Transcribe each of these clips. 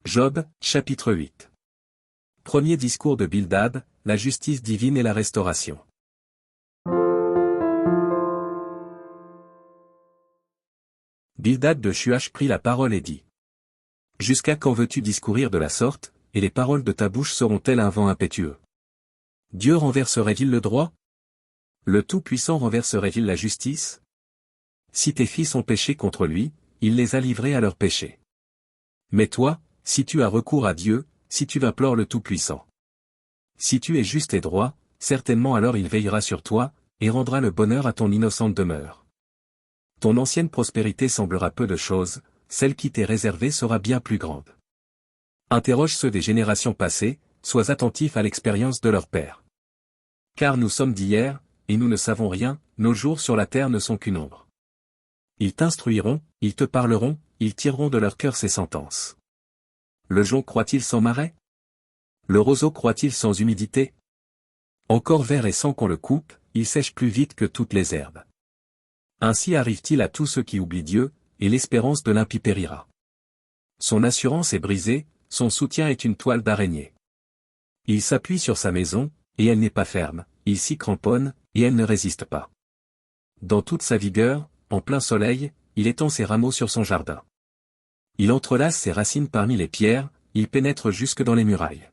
Job, chapitre 8. Premier discours de Bildad, la justice divine et la restauration. Bildad de Shuach prit la parole et dit. Jusqu'à quand veux-tu discourir de la sorte, et les paroles de ta bouche seront-elles un vent impétueux? Dieu renverserait-il le droit? Le Tout-Puissant renverserait-il la justice? Si tes fils ont péché contre lui, il les a livrés à leurs péchés. Mais toi, si tu as recours à Dieu, si tu implores le Tout-Puissant. Si tu es juste et droit, certainement alors il veillera sur toi, et rendra le bonheur à ton innocente demeure. Ton ancienne prospérité semblera peu de choses, celle qui t'est réservée sera bien plus grande. Interroge ceux des générations passées, sois attentif à l'expérience de leur père. Car nous sommes d'hier, et nous ne savons rien, nos jours sur la terre ne sont qu'une ombre. Ils t'instruiront, ils te parleront, ils tireront de leur cœur ces sentences. Le jonc croît-il sans marais? Le roseau croît-il sans humidité? Encore vert et sans qu'on le coupe, il sèche plus vite que toutes les herbes. Ainsi arrive-t-il à tous ceux qui oublient Dieu, et l'espérance de l'impie périra. Son assurance est brisée, son soutien est une toile d'araignée. Il s'appuie sur sa maison, et elle n'est pas ferme, il s'y cramponne, et elle ne résiste pas. Dans toute sa vigueur, en plein soleil, il étend ses rameaux sur son jardin. Il entrelace ses racines parmi les pierres, il pénètre jusque dans les murailles.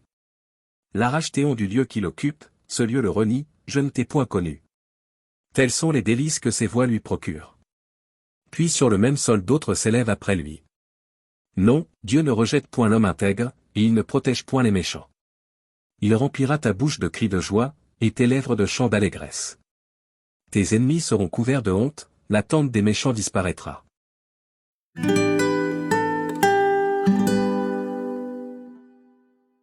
L'arrache-téon du lieu qu'il occupe, ce lieu le renie, je ne t'ai point connu. Tels sont les délices que ses voies lui procurent. Puis sur le même sol d'autres s'élèvent après lui. Non, Dieu ne rejette point l'homme intègre, et il ne protège point les méchants. Il remplira ta bouche de cris de joie, et tes lèvres de chants d'allégresse. Tes ennemis seront couverts de honte, la tente des méchants disparaîtra.